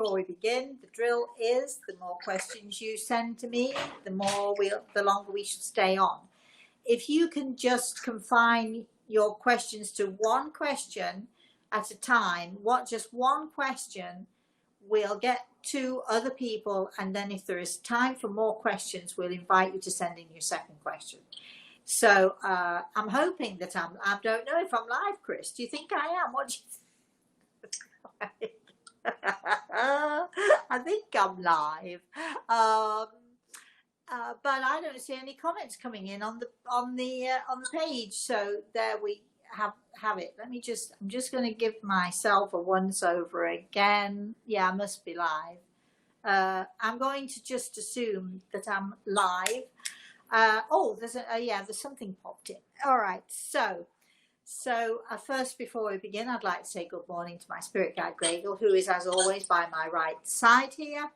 Before we begin, the drill is the more questions you send to me, the longer we should stay on. If you can just confine your questions to one question at a time, just one question, we'll get to other people, and then if there is time for more questions, we'll invite you to send in your second question. So I'm hoping that I don't know if I'm live, Chris. Do you think I am? What do you think? I think I'm live, but I don't see any comments coming in on the page. So there we have it. I'm just going to give myself a once over again. Yeah, I must be live. I'm going to just assume that I'm live. Oh, there's something popped in. All right, so first, before we begin, I'd like to say good morning to my spirit guide Gregor, who is, as always, by my right side here.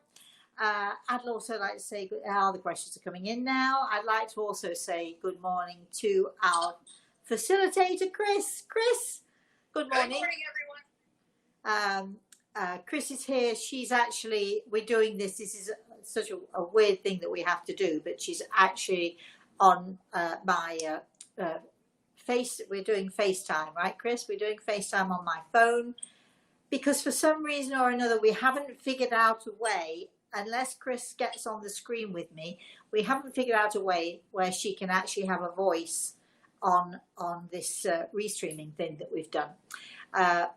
I'd also like to say how the questions are coming in now. I'd like to also say good morning to our facilitator, Chris. Chris, good morning. Good morning, everyone. Chris is here. She's actually, we're doing this. This is such a weird thing that we have to do, but she's actually on my we're doing FaceTime, right, Chris? We're doing FaceTime on my phone because for some reason or another we haven't figured out a way, unless Chris gets on the screen with me, we haven't figured out a way where she can actually have a voice on this restreaming thing that we've done.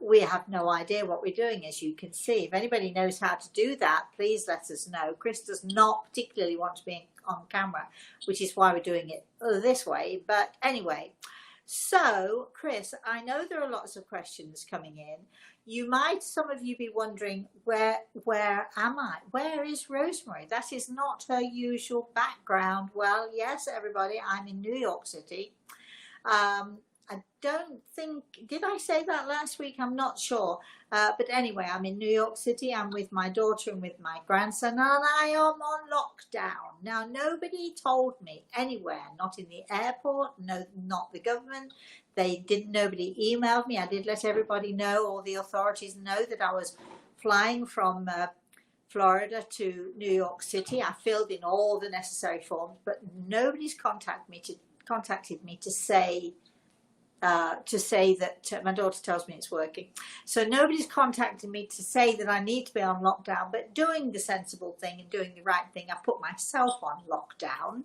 We have no idea what we're doing, as you can see. If anybody knows how to do that, please let us know. Chris does not particularly want to be on camera, which is why we're doing it this way. But anyway, so Chris, I know there are lots of questions coming in. Some of you be wondering, where am I? Where is Rosemary? That is not her usual background. Well, yes, everybody, I'm in New York City. I don't think, did I say that last week? I'm not sure. But anyway, I'm in New York City. I'm with my daughter and with my grandson, and I am on lockdown. Now, nobody told me anywhere, not in the airport, no, not the government. Nobody emailed me. I did let everybody know, all the authorities know, that I was flying from Florida to New York City. I filled in all the necessary forms, but nobody's contacted me to say that my daughter tells me it's working. So nobody's contacted me to say that I need to be on lockdown, but doing the sensible thing and doing the right thing, I put myself on lockdown.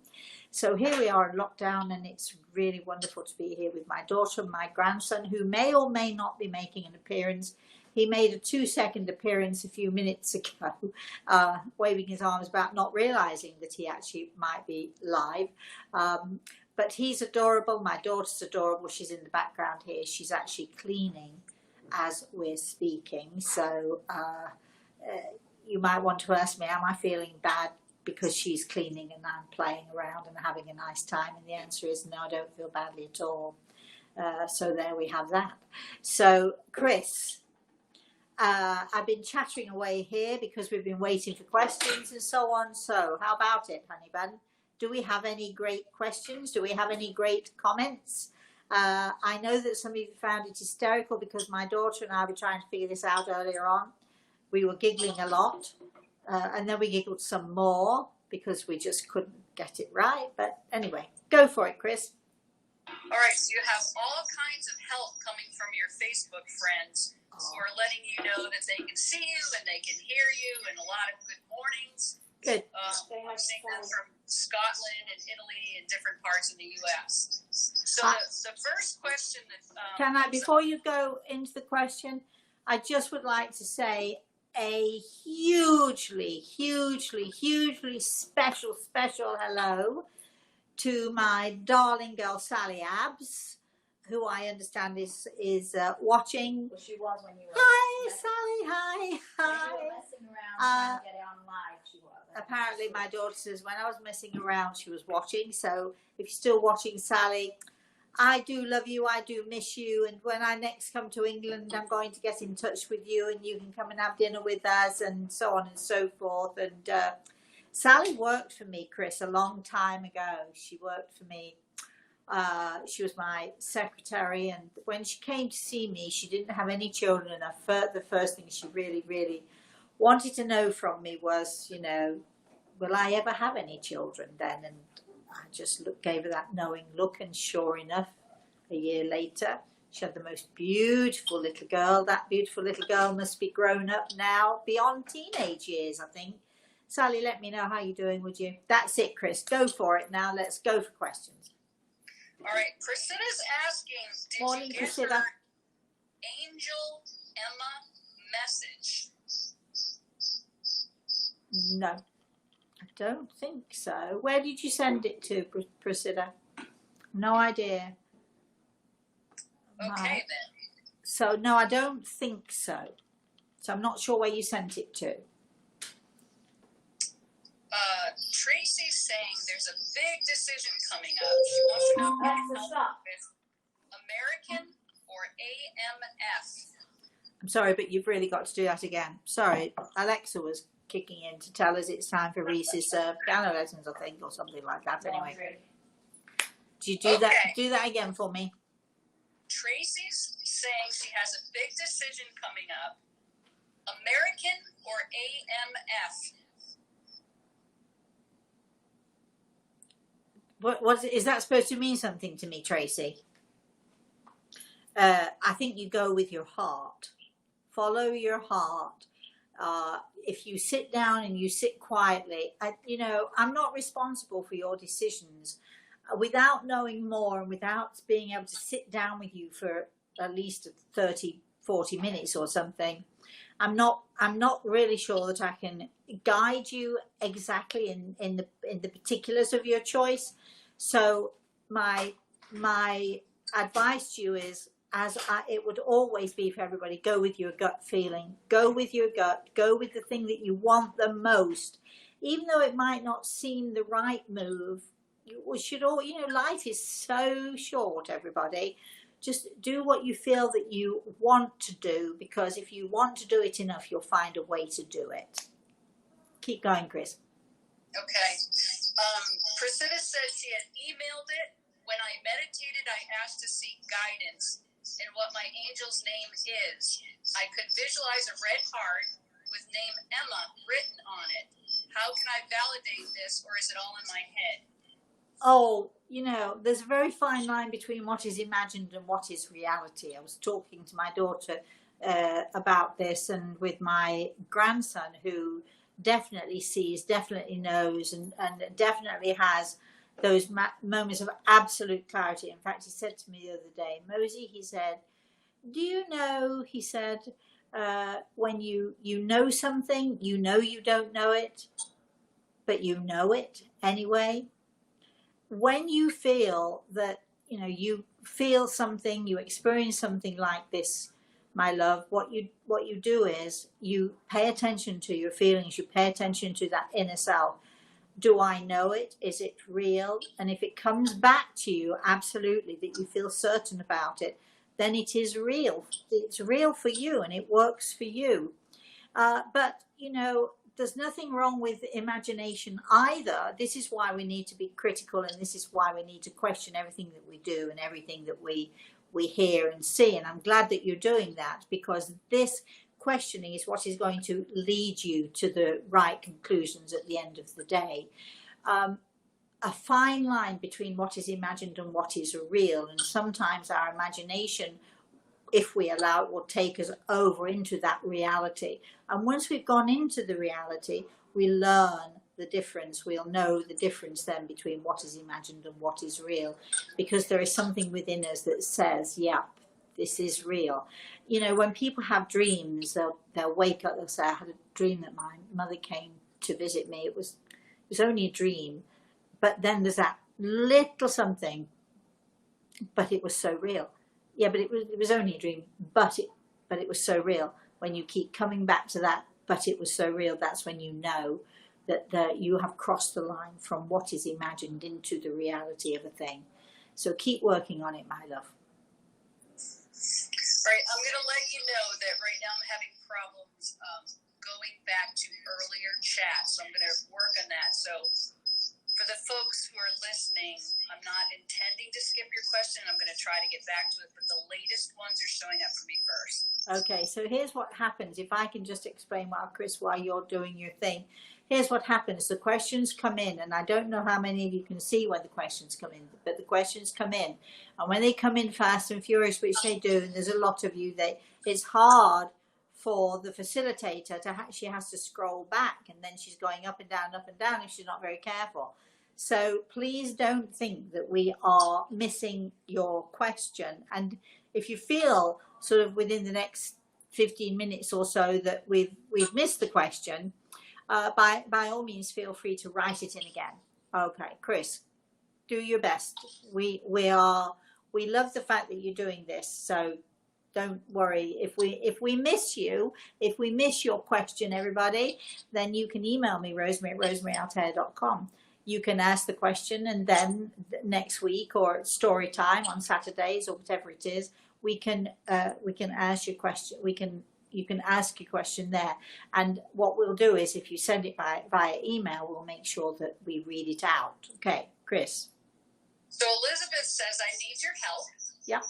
So here we are in lockdown, and it's really wonderful to be here with my daughter and my grandson, who may or may not be making an appearance. He made a 2-second appearance a few minutes ago, waving his arms about, not realizing that he actually might be live. But he's adorable. My daughter's adorable. She's in the background here. She's actually cleaning as we're speaking. So you might want to ask me, am I feeling bad because she's cleaning and I'm playing around and having a nice time? And the answer is no, I don't feel badly at all. So there we have that. So Chris, I've been chattering away here because we've been waiting for questions and so on. So how about it, honey bun? Do we have any great questions? Do we have any great comments? I know that some of you found it hysterical because my daughter and I were trying to figure this out earlier on. We were giggling a lot, and then we giggled some more because we just couldn't get it right. But anyway, go for it, Chris. All right, so you have all kinds of help coming from your Facebook friends who are letting you know that they can see you and they can hear you, and a lot of good mornings. Good. I'm seeing them from Scotland and Italy and different parts of the U.S. So the first question that... Can I, before you go into the question, I just would like to say a hugely, hugely, hugely special hello to my darling girl, Sally Abs, who I understand is watching. Well, she was when you were... Hi, Sally. Hi. When you were messing around trying to get it on live, she was. Apparently, my daughter says when I was messing around, she was watching. So if you're still watching, Sally, I do love you. I do miss you. And when I next come to England, I'm going to get in touch with you, and you can come and have dinner with us and so on and so forth. And Sally worked for me, Chris, a long time ago. She worked for me. She was my secretary, and when she came to see me, she didn't have any children. And the first thing she really wanted to know from me was, you know, will I ever have any children then? And I just gave her that knowing look, and sure enough, a year later, she had the most beautiful little girl. That beautiful little girl must be grown up now, beyond teenage years, I think. Sally, let me know how you're doing, would you? That's it, Chris. Go for it now. Let's go for questions. All right. Priscilla's asking, did Morning, you get Priscilla. her Angel Emma message? No, I don't think so. Where did you send it to, Priscilla? No idea. Okay, Right. then. So, no, I don't think so. So I'm not sure where you sent it to. Tracy's saying there's a big decision coming up. She wants to know Alexa, stop. with American or AMF. I'm sorry, but you've really got to do that again. Sorry, Alexa was kicking in to tell us it's time for Reese's piano lessons, I think, or something like that. Anyway, do you do that? Do that again for me. Tracy's saying she has a big decision coming up. American or AMF? What is that supposed to mean something to me, Tracy? I think you go with your heart. Follow your heart. If you sit down and you sit quietly, you know, I'm not responsible for your decisions. Without knowing more and without being able to sit down with you for at least 30, 40 minutes or something, I'm not really sure that I can guide you exactly in the particulars of your choice. So my advice to you is, it would always be for everybody, go with your gut feeling. Go with your gut. Go with the thing that you want the most. Even though it might not seem the right move, we should all, you know, life is so short, everybody. Just do what you feel that you want to do, because if you want to do it enough, you'll find a way to do it. Keep going, Chris. Okay. Priscilla says she had emailed it. When I meditated, I asked to seek guidance in what my angel's name is. I could visualize a red heart with name Emma written on it. How can I validate this, or is it all in my head? Oh, you know, there's a very fine line between what is imagined and what is reality. I was talking to my daughter about this, and with my grandson, who definitely sees, definitely knows, and definitely has those moments of absolute clarity. In fact, he said to me the other day, Mosey, he said, do you know, he said, when you know something, you know you don't know it, but you know it anyway. When you feel that, you know, you feel something, you experience something like this, my love, what you do is you pay attention to your feelings, you pay attention to that inner self. Do I know it? Is it real? And if it comes back to you, absolutely, that you feel certain about it, then it is real. It's real for you and it works for you. But, you know, there's nothing wrong with imagination either. This is why we need to be critical, and this is why we need to question everything that we do and everything that we hear and see. And I'm glad that you're doing that, because this questioning is what is going to lead you to the right conclusions at the end of the day. A fine line between what is imagined and what is real, and sometimes our imagination, if we allow it, will take us over into that reality. And once we've gone into the reality, we learn the difference. We'll know the difference then between what is imagined and what is real, because there is something within us that says, yeah, this is real. You know, when people have dreams, they'll wake up, they'll say, I had a dream that my mother came to visit me. It was only a dream. But then there's that little something, but it was so real. Yeah, but it was only a dream, but it was so real. When you keep coming back to that, but it was so real, that's when you know that you have crossed the line from what is imagined into the reality of a thing. So keep working on it, my love. Right, I'm going to let you know that right now I'm having problems going back to earlier chats, so I'm going to work on that. So for for the folks who are listening, I'm not intending to skip your question. I'm going to try to get back to it, but the latest ones are showing up for me first. Okay, so here's what happens. If I can just explain, while Chris, while you're doing your thing, here's what happens. The questions come in, and I don't know how many of you can see when the questions come in, but the questions come in, and when they come in fast and furious, which they do, and there's a lot of you, it's hard for the facilitator to she has to scroll back, and then she's going up and down if she's not very careful. So please don't think that we are missing your question, and if you feel sort of within the next 15 minutes or so that we've missed the question, by all means feel free to write it in again. Okay, Chris, do your best. We love the fact that you're doing this, so don't worry if we miss you, if we miss your question, everybody, then you can email me, rosemary@rosemaryantalter.com. You can ask the question, and then next week or at story time on Saturdays or whatever it is, we can ask your question. You can ask your question there, and what we'll do is, if you send it via email, we'll make sure that we read it out. Okay, Chris. So Elizabeth says, I need your help. Yeah.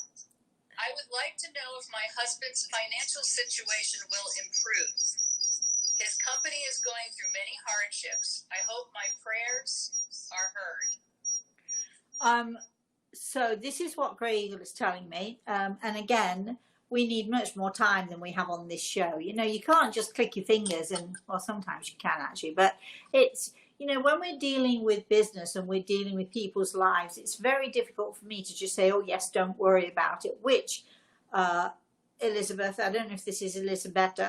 I would like to know if my husband's financial situation will improve. His company is going through many hardships. I hope my prayers are heard. So this is what Grey Eagle is telling me. And again, we need much more time than we have on this show. You know, you can't just click your fingers and, well, sometimes you can actually, but it's, you know, when we're dealing with business and we're dealing with people's lives, it's very difficult for me to just say, oh, yes, don't worry about it, which, Elizabeth, I don't know if this is Elizabeth,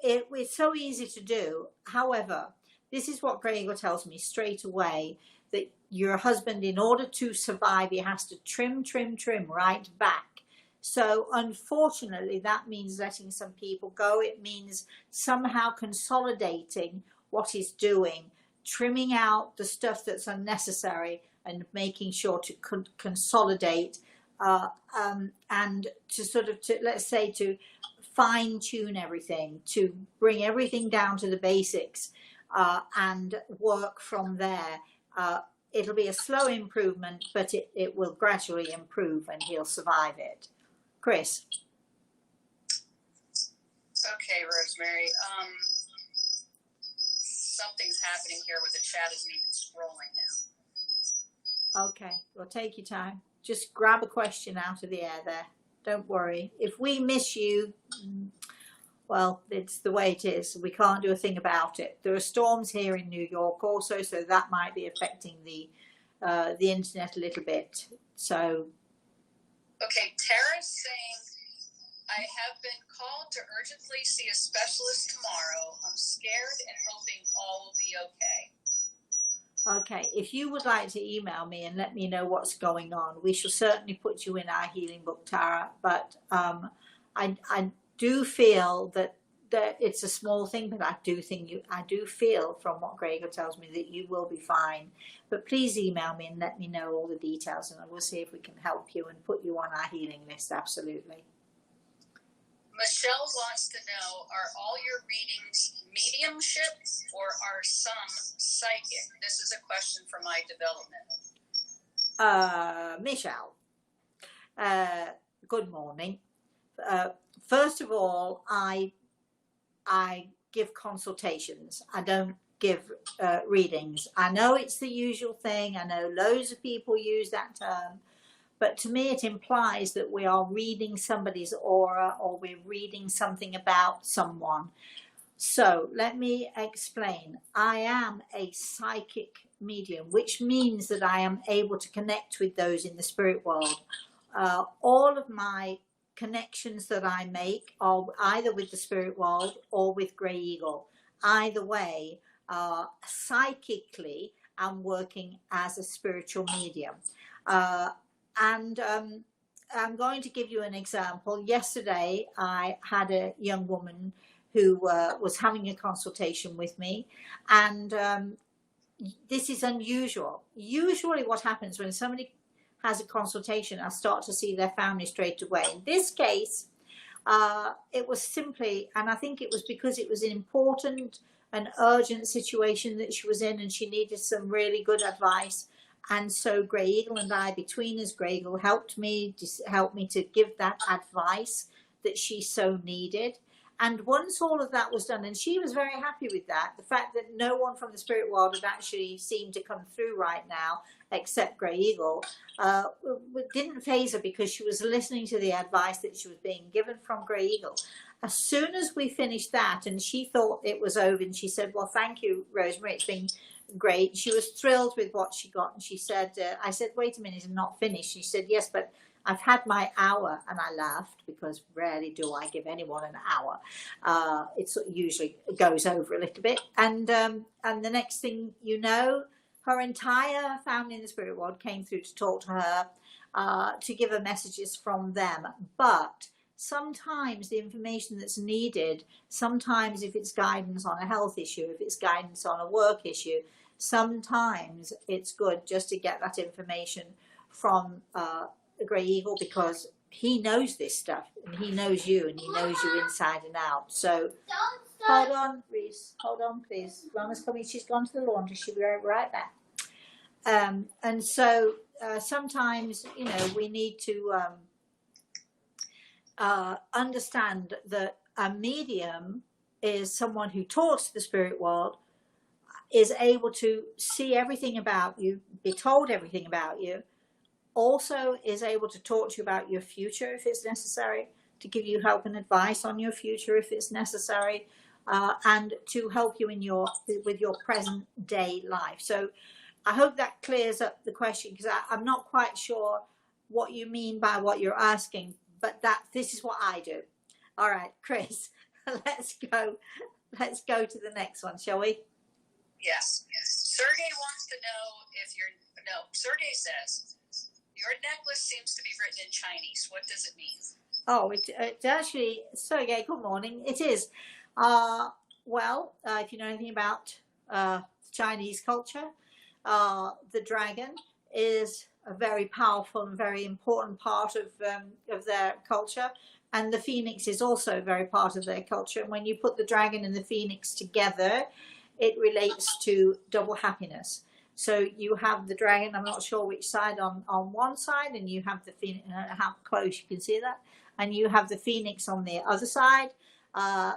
it's so easy to do. However, this is what Grey Eagle tells me straight away, that your husband, in order to survive, he has to trim right back. So unfortunately, that means letting some people go. It means somehow consolidating what he's doing, trimming out the stuff that's unnecessary, and making sure to consolidate and to sort of, let's say, to fine tune everything, to bring everything down to the basics and work from there. It'll be a slow improvement, but it will gradually improve, and he'll survive it. Chris. Okay, Rosemary. Something's happening here where the chat isn't even scrolling now. Okay, well, take your time. Just grab a question out of the air there. Don't worry. If we miss you, well, it's the way it is. We can't do a thing about it. There are storms here in New York also, so that might be affecting the internet a little bit. So. Okay, Tara's saying, I have been called to urgently see a specialist tomorrow. I'm scared and hoping all will be okay. Okay, if you would like to email me and let me know what's going on, we shall certainly put you in our healing book, Tara. But I do feel that it's a small thing, but I do feel from what Gregor tells me that you will be fine. But please email me and let me know all the details, and I will see if we can help you and put you on our healing list. Absolutely. Michelle wants to know, are all your readings mediumship or are some psychic? This is a question for my development. Michelle, good morning. First of all, I give consultations. I don't give readings. I know it's the usual thing. I know loads of people use that term. But to me, it implies that we are reading somebody's aura, or we're reading something about someone. So let me explain. I am a psychic medium, which means that I am able to connect with those in the spirit world. All of my connections that I make are either with the spirit world or with Grey Eagle. Either way, psychically, I'm working as a spiritual medium. And I'm going to give you an example. Yesterday, I had a young woman who was having a consultation with me, and this is unusual. Usually what happens when somebody has a consultation, I start to see their family straight away. In this case, it was simply, and I think it was because it was an important an urgent situation that she was in, and she needed some really good advice. And so Grey Eagle and I, between us, Grey Eagle helped me to give that advice that she so needed. And once all of that was done, and she was very happy with that, the fact that no one from the spirit world had actually seemed to come through right now, except Grey Eagle, didn't faze her, because she was listening to the advice that she was being given from Grey Eagle. As soon as we finished that, and she thought it was over, and she said, well, thank you, Rosemary, it's been great. She was thrilled with what she got, and she said, I said, wait a minute, I'm not finished. She said, yes, but I've had my hour. And I laughed, because rarely do I give anyone an hour. It usually goes over a little bit. And the next thing you know, her entire family in the spirit world came through to talk to her, to give her messages from them. But sometimes the information that's needed, sometimes if it's guidance on a health issue, if it's guidance on a work issue, sometimes it's good just to get that information from the Grey Eagle, because he knows this stuff, and he knows you, and he knows you inside and out. So hold on, Reese, hold on, please. Rana's coming, she's gone to the laundry, she'll be right back. And so sometimes, you know, we need to understand that a medium is someone who talks to the spirit world, is able to see everything about you, be told everything about you, also is able to talk to you about your future if it's necessary, to give you help and advice on your future if it's necessary, and to help you in with your present day life. So I hope that clears up the question, because I'm not quite sure what you mean by what you're asking, but this is what I do. All right, Chris, let's go to the next one, shall we? Yes. Sergey wants to know Sergey says, your necklace seems to be written in Chinese. What does it mean? Oh, it actually, Sergey, good morning. It is. Well, if you know anything about Chinese culture, the dragon is a very powerful and very important part of their culture. And the phoenix is also a very part of their culture. And when you put the dragon and the phoenix together, it relates to double happiness. So you have the dragon, I'm not sure which side, on one side, and you have the phoenix, how close you can see that, and you have the phoenix on the other side,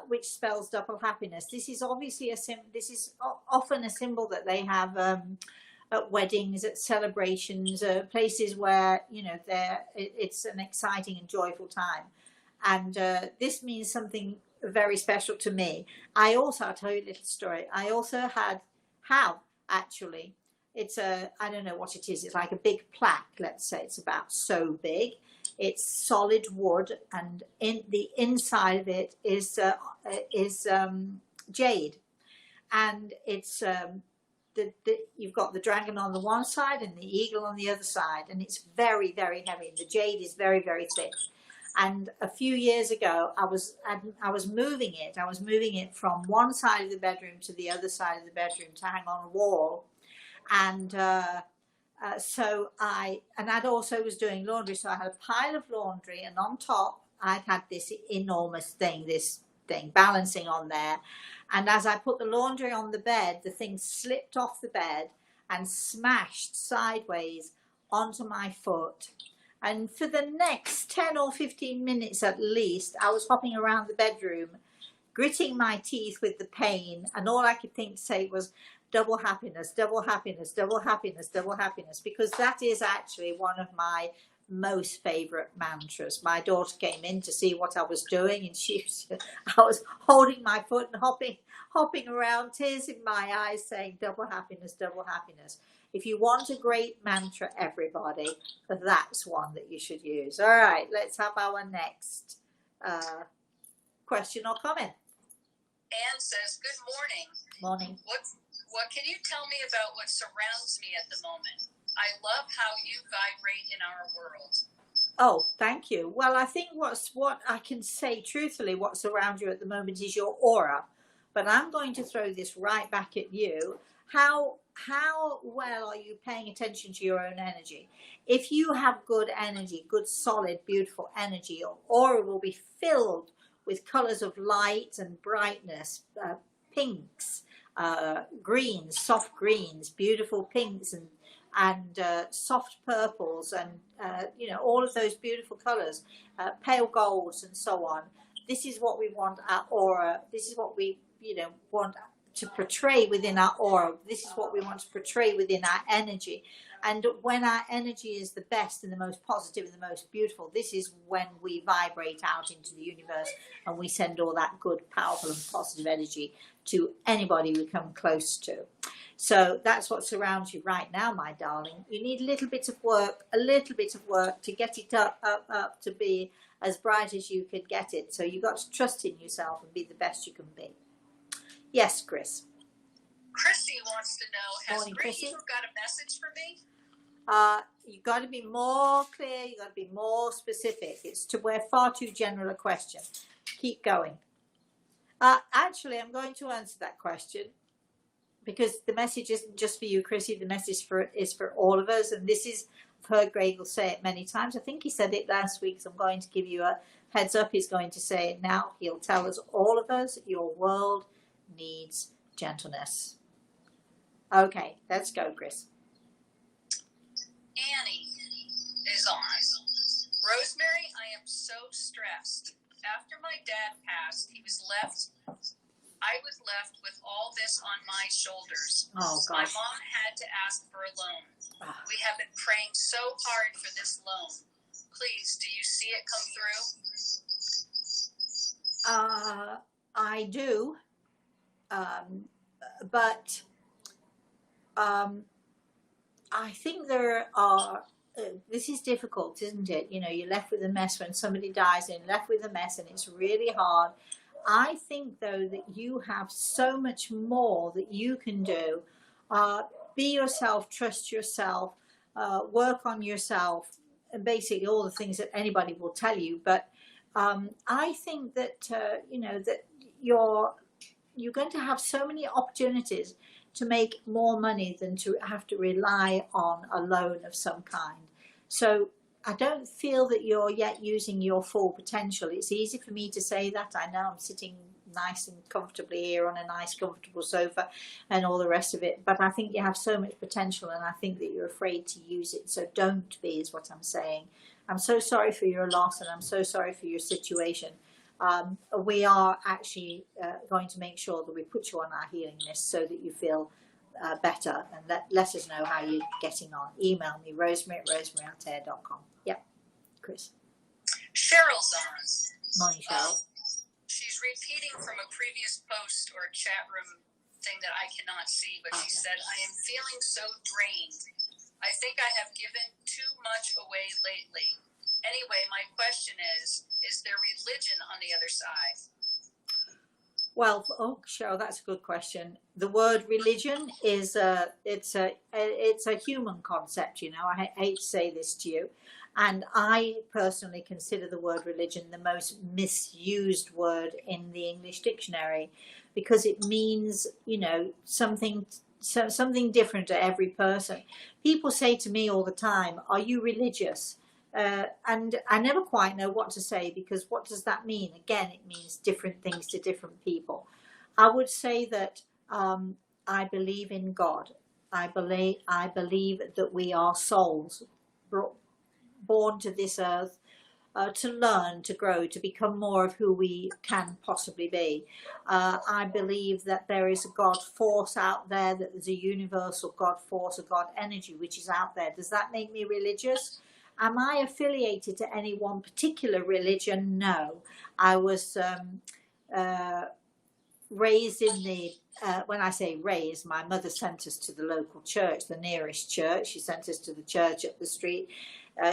which spells double happiness. This is obviously this is often a symbol that they have at weddings, at celebrations, places where, you know, it's an exciting and joyful time. And this means something very special to me. I'll tell you a little story. I also have actually, it's I don't know what it is. It's like a big plaque. Let's say it's about so big. It's solid wood, and in the inside of it is jade, and it's you've got the dragon on the one side and the eagle on the other side, and it's very, very heavy. The jade is very, very thick. And a few years ago, I was moving it. I was moving it from one side of the bedroom to the other side of the bedroom to hang on a wall. And so I'd also was doing laundry. So I had a pile of laundry, and on top, I'd had this enormous thing, balancing on there. And as I put the laundry on the bed, the thing slipped off the bed and smashed sideways onto my foot. And for the next 10 or 15 minutes at least, I was hopping around the bedroom, gritting my teeth with the pain. And all I could think to say was, double happiness, double happiness, double happiness, double happiness. Because that is actually one of my most favorite mantras. My daughter came in to see what I was doing, and I was holding my foot and hopping around, tears in my eyes, saying double happiness, double happiness. If you want a great mantra, everybody, that's one that you should use. All right, let's have our next question or comment. Anne says, good morning. Morning. What can you tell me about what surrounds me at the moment? I love how you vibrate in our world. Oh, thank you. Well, I think what I can say truthfully, what's around you at the moment is your aura. But I'm going to throw this right back at you. How well are you paying attention to your own energy? If you have good energy, good, solid, beautiful energy, your aura will be filled with colors of light and brightness, pinks, greens, soft greens, beautiful pinks, and soft purples, and you know, all of those beautiful colours, pale golds, and so on. This is what we want our aura. This is what we, you know, want to portray within our aura. This is what we want to portray within our energy. And when our energy is the best and the most positive and the most beautiful, this is when we vibrate out into the universe, and we send all that good, powerful and positive energy to anybody we come close to. So that's what surrounds you right now, my darling. You need a little bit of work to get it up to be as bright as you could get it. So you've got to trust in yourself and be the best you can be. Yes, Chris. Chrissy wants to know, has Morning, Great Chrissy. Eagle got a message for me? You've got to be more clear. You've got to be more specific. We're far too general a question. Keep going. Actually, I'm going to answer that question, because the message isn't just for you, Chrissy. The message is for all of us. And this is, I've heard Greg will say it many times. I think he said it last week, so I'm going to give you a heads up. He's going to say it now. He'll tell us, all of us, your world needs gentleness. Okay, let's go, Chris. Annie is on. Rosemary, I am so stressed. After my dad passed, I was left with all this on my shoulders. Oh, gosh. My mom had to ask for a loan. We have been praying so hard for this loan. Please, do you see it come through? I do, but I think there are, this is difficult, isn't it? You know, you're left with a mess when somebody dies, and you're left with a mess, and it's really hard. I think, though, that you have so much more that you can do. Be yourself, trust yourself, work on yourself, and basically all the things that anybody will tell you. But I think that, you know, that you're going to have so many opportunities to make more money than to have to rely on a loan of some kind. So I don't feel that you're yet using your full potential. It's easy for me to say that. I know I'm sitting nice and comfortably here on a nice comfortable sofa and all the rest of it, but I think you have so much potential, and I think that you're afraid to use it. So don't be, is what I'm saying. I'm so sorry for your loss, and I'm so sorry for your situation. We are actually going to make sure that we put you on our healing list so that you feel better, and let us know how you're getting on. Email me, rosemary@rosemaryattair.com. Yep, Chris. Cheryl's on. Morning, Cheryl. She's repeating from a previous post or chat room thing that I cannot see, but she said, I am feeling so drained. I think I have given too much away lately. Anyway, my question is there religion on the other side? Well, oh, Cheryl, that's a good question. The word religion is it's a human concept. You know, I hate to say this to you, and I personally consider the word religion the most misused word in the English dictionary, because it means, you know, something different to every person. People say to me all the time, "Are you religious?" And I never quite know what to say, because what does that mean? Again, it means different things to different people. I would say that I believe in God. I believe that we are souls born to this earth to learn, to grow, to become more of who we can possibly be. I believe that there is a God force out there, that there's a universal God force, a God energy which is out there. Does that make me religious? Am I affiliated to any one particular religion? No. I was raised in the, when I say raised, my mother sent us to the local church, the nearest church. She sent us to the church up the street.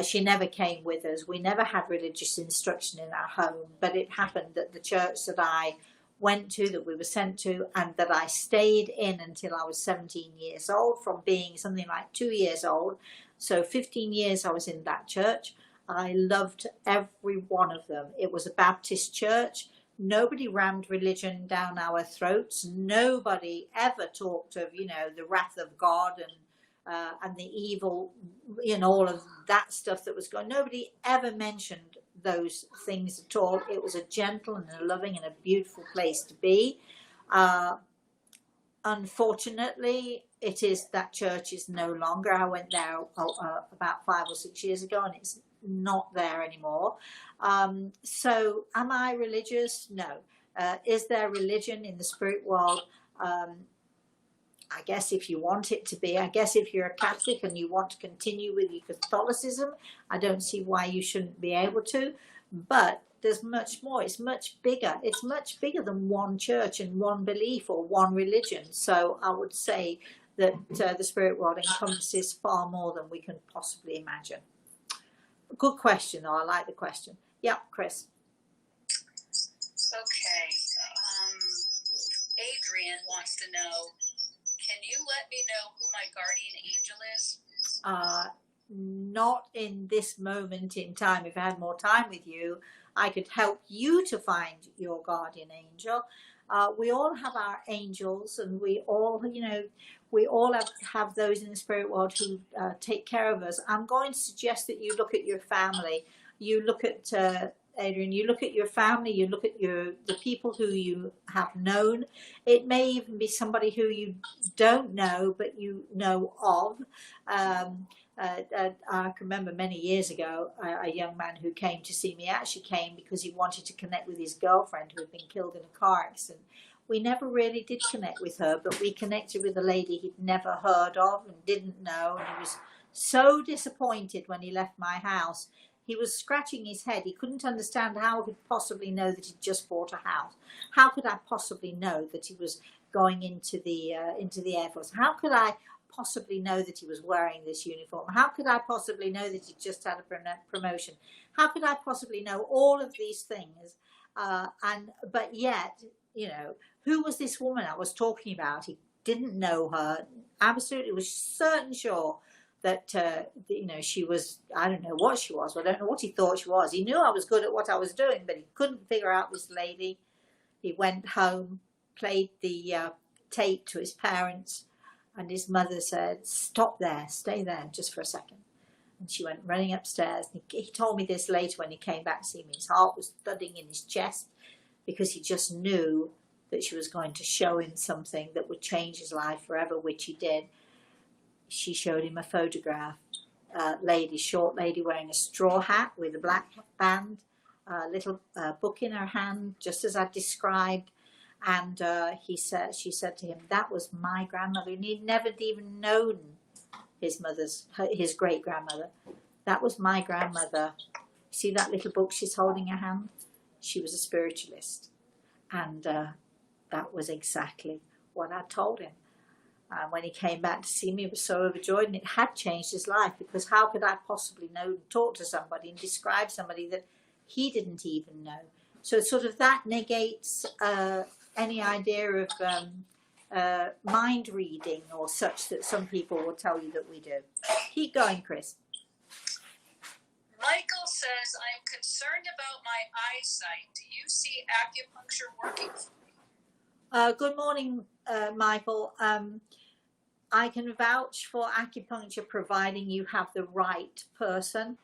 She never came with us. We never had religious instruction in our home, but it happened that the church that I went to, that we were sent to, and that I stayed in until I was 17 years old, from being something like 2 years old. So 15 years I was in that church. I loved every one of them. It was a Baptist church. Nobody rammed religion down our throats. Nobody ever talked of, you know, the wrath of God and the evil, you know, all of that stuff that was going. Nobody ever mentioned those things at all. It was a gentle and a loving and a beautiful place to be. unfortunately, it is that church is no longer. I went there about 5 or 6 years ago, and it's not there anymore. So, am I religious? No. Is there religion in the spirit world? I guess if you want it to be, I guess if you're a Catholic and you want to continue with your Catholicism, I don't see why you shouldn't be able to. But there's much more. It's much bigger. It's much bigger than one church and one belief or one religion. So I would say that the spirit world encompasses far more than we can possibly imagine. Good question, though. I like the question. Yeah, Chris. Okay. Adrian wants to know, can you let me know who my guardian angel is? Not in this moment in time. If I had more time with you, I could help you to find your guardian angel. We all have our angels, and we all have those in the spirit world who take care of us. I'm going to suggest that you look at your family. You look at Adrian, you look at your family, you look at the people who you have known. It may even be somebody who you don't know, but you know of. I can remember many years ago, a young man who came to see me actually came because he wanted to connect with his girlfriend who had been killed in a car accident. We never really did connect with her, but we connected with a lady he'd never heard of and didn't know. And he was so disappointed when he left my house. He was scratching his head. He couldn't understand how I could possibly know that he'd just bought a house. How could I possibly know that he was going into the Air Force? How could I possibly know that he was wearing this uniform? How could I possibly know that he just had a promotion? How could I possibly know all of these things? But yet, who was this woman I was talking about? He didn't know her. Absolutely, was certain sure that she was, I don't know what she was. I don't know what he thought she was. He knew I was good at what I was doing, but he couldn't figure out this lady. He went home, played the tape to his parents, and his mother said, "Stop there, stay there just for a second." And she went running upstairs. He told me this later when he came back to see me. His heart was thudding in his chest because he just knew that she was going to show him something that would change his life forever, which he did. She showed him a photograph, short lady wearing a straw hat with a black band, a little book in her hand, just as I described. And she said to him, "That was my grandmother." And he'd never even known his great grandmother. "That was my grandmother. See that little book she's holding in her hand? She was a spiritualist." And that was exactly what I told him. When he came back to see me, he was so overjoyed, and it had changed his life, because how could I possibly know and talk to somebody and describe somebody that he didn't even know? So sort of that negates any idea of mind reading or such that some people will tell you that we do. Keep going, Chris. Michael says, "I'm concerned about my eyesight. Do you see acupuncture working for me?" Good morning, Michael. I can vouch for acupuncture providing you have the right person.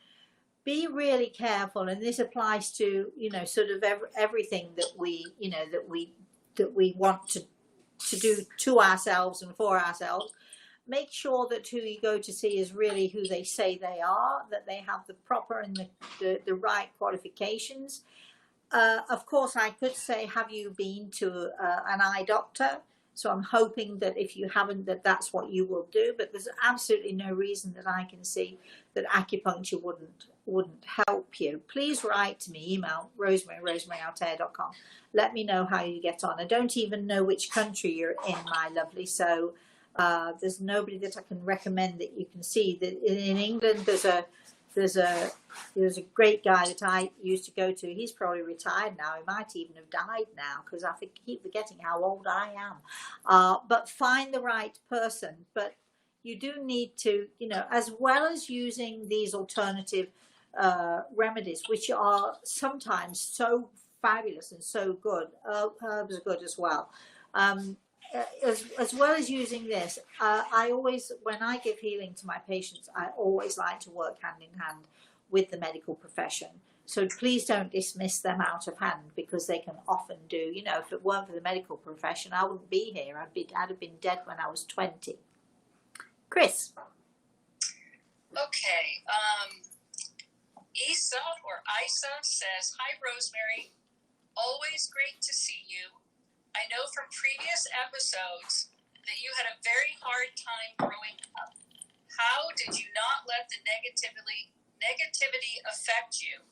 Be really careful, and this applies to sort of everything that we want to do to ourselves and for ourselves. Make sure that who you go to see is really who they say they are, that they have the proper and the right qualifications. Of course, I could say, have you been to an eye doctor? So I'm hoping that if you haven't, that's what you will do. But there's absolutely no reason that I can see that acupuncture wouldn't help you. Please write to me, email rosemary@rosemaryantaltair.com. Let me know how you get on. I don't even know which country you're in, my lovely. So there's nobody that I can recommend that you can see. That in England, there's a great guy that I used to go to. He's probably retired now. He might even have died now, because I keep forgetting how old I am. But find the right person. But you do need to, as well as using these alternative remedies, which are sometimes so fabulous and so good. Herbs are good as well. As well as using this, I always, when I give healing to my patients, I always like to work hand in hand with the medical profession. So please don't dismiss them out of hand, because they can often do, you know, if it weren't for the medical profession, I wouldn't be here. I'd have been dead when I was 20. Chris. Okay. Isa or Isa says, "Hi, Rosemary. Always great to see you. I know from previous episodes that you had a very hard time growing up. How did you not let the negativity affect you?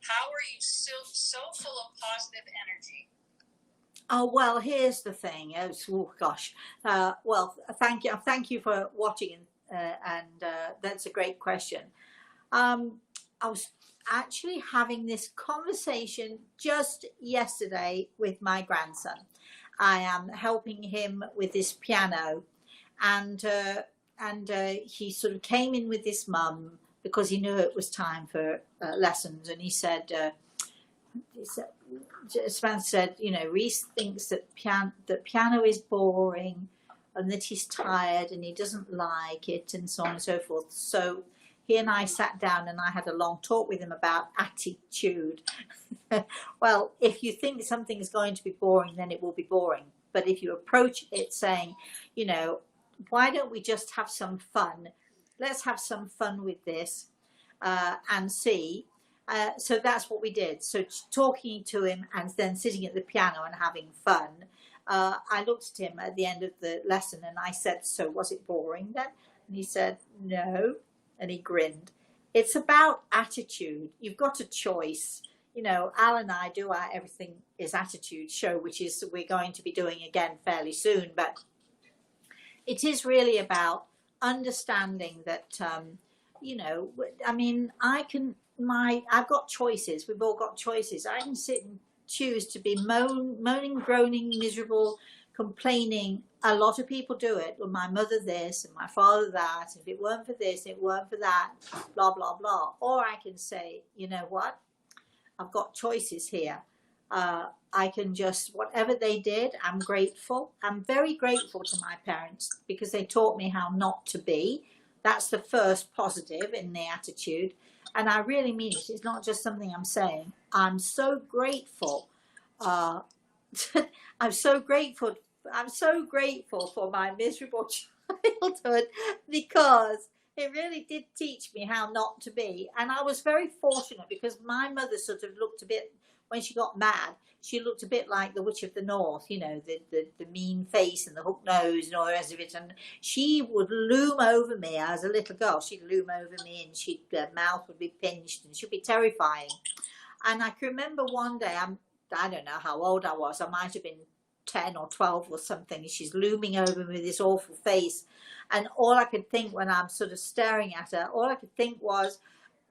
How are you still so full of positive energy?" Oh, well, here's the thing. Oh gosh. Well, thank you for watching, and that's a great question. I was actually having this conversation just yesterday with my grandson. I am helping him with his piano, and he sort of came in with his mum because he knew it was time for lessons, and he said, Samantha said, you know, Reese thinks that piano is boring, and that he's tired and he doesn't like it, and so on and so forth. So he and I sat down and I had a long talk with him about attitude. Well, if you think something is going to be boring, then it will be boring. But if you approach it saying, you know, why don't we just have some fun? Let's have some fun with this and see. So that's what we did. So talking to him and then sitting at the piano and having fun. I looked at him at the end of the lesson and I said, "So was it boring then?" And he said, "No." And he grinned. It's about attitude. You've got a choice. You know, Al and I do our Everything is Attitude show, which is we're going to be doing again fairly soon. But it is really about understanding that, you know, I mean, I've got choices. We've all got choices. I can sit and choose to be moaning, groaning, miserable, complaining. A lot of people do it. Well, my mother this and my father that. If it weren't for this, it weren't for that, blah, blah, blah. Or I can say, you know what? I've got choices here. I can just, whatever they did, I'm grateful. I'm very grateful to my parents because they taught me how not to be. That's the first positive in the attitude. And I really mean it. It's not just something I'm saying. I'm so grateful. I'm so grateful. I'm so grateful for my miserable childhood because it really did teach me how not to be. And I was very fortunate because my mother sort of looked a bit, when she got mad, she looked a bit like the Witch of the North, you know, the mean face and the hook nose and all the rest of it. And she would loom over me as a little girl. She'd loom over me and her mouth would be pinched and she'd be terrifying. And I can remember one day, I don't know how old I was. I might have been 10 or 12 or something. She's looming over me with this awful face. And all I could think when I'm sort of staring at her, all I could think was,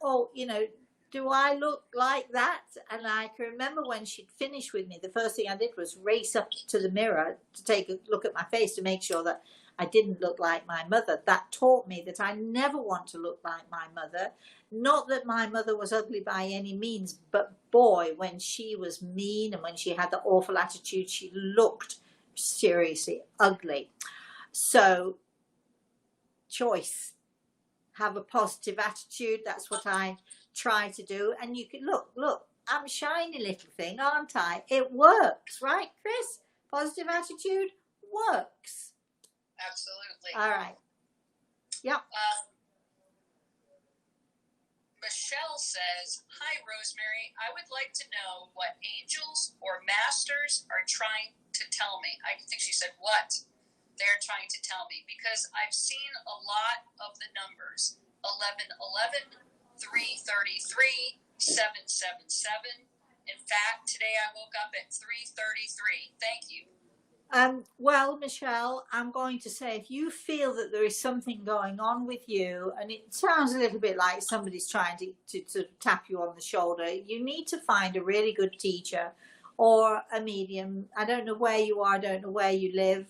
oh, you know, do I look like that? And I can remember when she'd finished with me, the first thing I did was race up to the mirror to take a look at my face to make sure that I didn't look like my mother. That taught me that I never want to look like my mother. Not that my mother was ugly by any means, but boy, when she was mean and when she had the awful attitude, she looked seriously ugly. So, choice. Have a positive attitude. That's what I try to do. And you can look, I'm a shiny little thing, aren't I? It works, right, Chris? Positive attitude works. Absolutely. All right. Yep. Michelle says, "Hi, Rosemary. I would like to know what angels or masters are trying to tell me." I think she said what they're trying to tell me, because I've seen a lot of the numbers 1111, 333, 777. In fact, today I woke up at 333. Thank you. Well, Michelle, I'm going to say, if you feel that there is something going on with you, and it sounds a little bit like somebody's trying to tap you on the shoulder, you need to find a really good teacher or a medium. I don't know where you are, I don't know where you live.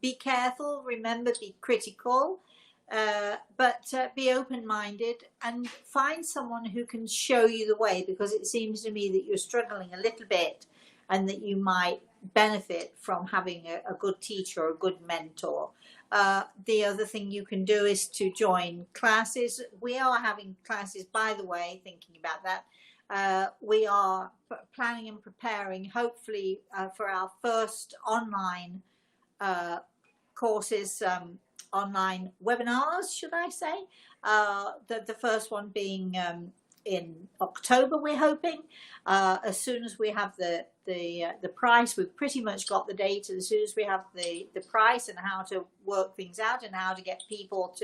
Be careful, remember, be critical, but be open-minded and find someone who can show you the way, because it seems to me that you're struggling a little bit and that you might benefit from having a good teacher or a good mentor. The other thing you can do is to join classes. We are having classes, by the way, thinking about that. we are planning and preparing, hopefully, for our first online courses, online webinars, should I say? The first one being in October, we're hoping. As soon as we have the price, we've pretty much got the data. As soon as we have the price and how to work things out and how to get people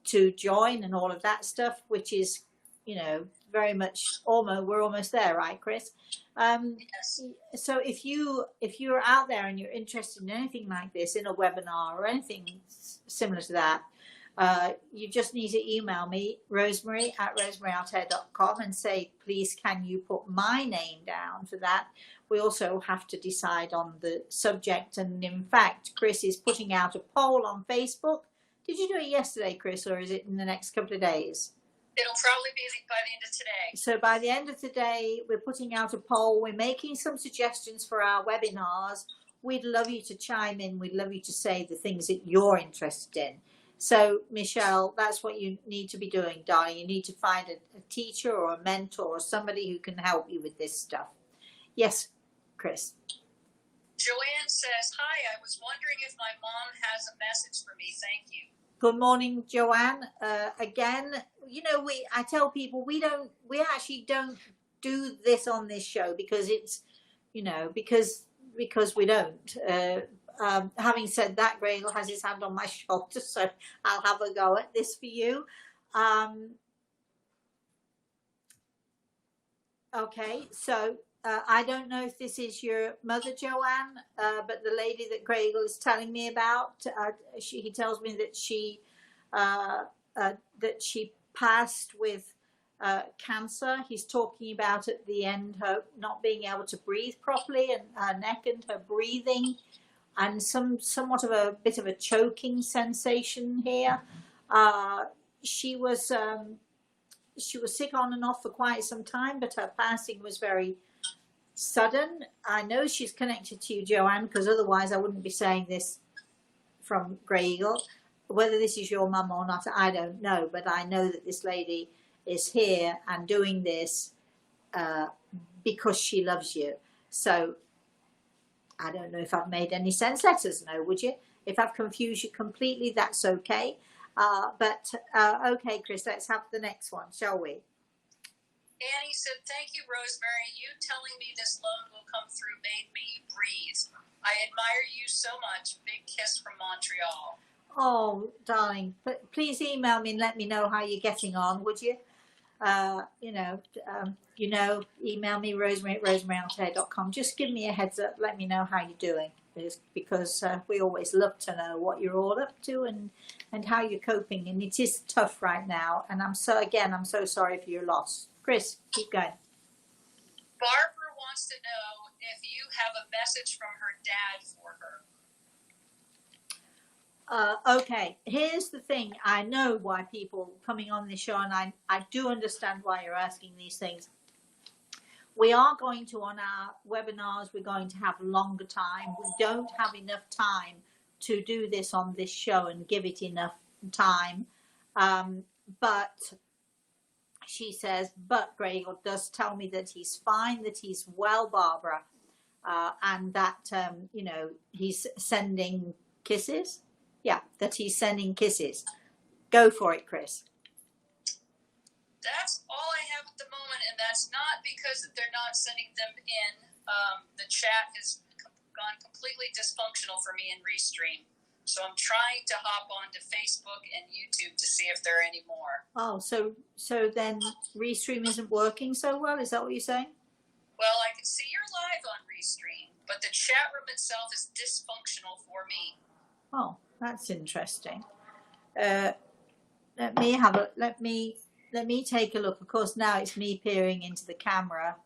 to join and all of that stuff, which is, you know, very much we're almost there, right, Chris? Yes. So if you're out there and you're interested in anything like this, in a webinar or anything similar to that, you just need to email me, Rosemary at rosemaryautair.com, and say, please, can you put my name down for that? We also have to decide on the subject. And in fact, Chris is putting out a poll on Facebook. Did you do it yesterday, Chris, or is it in the next couple of days? It'll probably be by the end of today. So by the end of today, we're putting out a poll. We're making some suggestions for our webinars. We'd love you to chime in. We'd love you to say the things that you're interested in. So, Michelle, that's what you need to be doing, darling. You need to find a teacher or a mentor or somebody who can help you with this stuff. Yes, Chris. Joanne says, hi, I was wondering if my mom has a message for me. Thank you. Good morning, Joanne. Again, you know, I tell people we actually don't do this on this show because it's, you know, because we don't. Having said that, Gregor has his hand on my shoulder, so I'll have a go at this for you. Okay, so I don't know if this is your mother, Joanne, but the lady that Gregor is telling me about, he tells me that she passed with cancer. He's talking about at the end her not being able to breathe properly, and her neck and her breathing, and somewhat of a bit of a choking sensation here. She was sick on and off for quite some time, but her passing was very sudden. I know she's connected to you, Joanne, because otherwise I wouldn't be saying this from Grey Eagle. Whether this is your mum or not, I don't know, but I know that this lady is here and doing this because she loves you. So I don't know if I've made any sense. Let us know, would you? If I've confused you completely, that's okay. Okay, Chris, let's have the next one, shall we? Annie said, thank you, Rosemary. You telling me this loan will come through made me breathe. I admire you so much. Big kiss from Montreal. Oh, darling, please email me and let me know how you're getting on, would you? Email me, Rosemary at rosemaryautair.com. Just give me a heads up. Let me know how you're doing, because we always love to know what you're all up to and how you're coping. And it is tough right now. And I'm so sorry for your loss. Chris, keep going. Barbara wants to know if you have a message from her dad for her. Okay, here's the thing. I know why people coming on this show, and I do understand why you're asking these things. We are going to, on our webinars, we're going to have longer time. We don't have enough time to do this on this show and give it enough time. But she says, but Gregor does tell me that he's fine, that he's well, Barbara, and that, he's sending kisses. Yeah, that he's sending kisses. Go for it, Chris. That's all I have at the moment, and that's not because they're not sending them in. The chat has gone completely dysfunctional for me in Restream. So I'm trying to hop onto Facebook and YouTube to see if there are any more. Oh, so then Restream isn't working so well? Is that what you're saying? Well, I can see you're live on Restream, but the chat room itself is dysfunctional for me. Oh, that's interesting. Let me take a look. Of course, now it's me peering into the camera.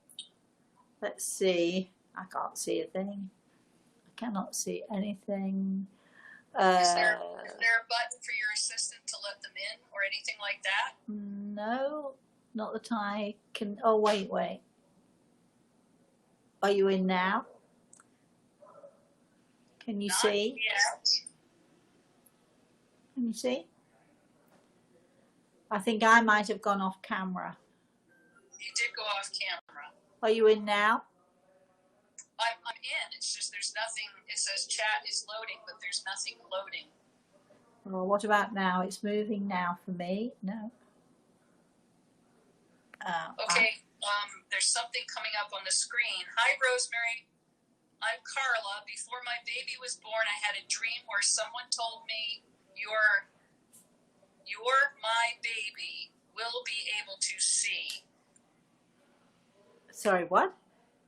Let's see. I can't see a thing. I cannot see anything. Is there a button for your assistant to let them in or anything like that? No, not that I can. Oh, wait. Are you in now? Can you see? Yes. Can you see? I think I might have gone off camera. You did go off camera. Are you in now? I'm in. It's just there's nothing. It says chat is loading, but there's nothing loading. Well, what about now? It's moving now for me. No. Okay. There's something coming up on the screen. Hi, Rosemary. I'm Carla. Before my baby was born, I had a dream where someone told me you're my baby will be able to see. Sorry, what?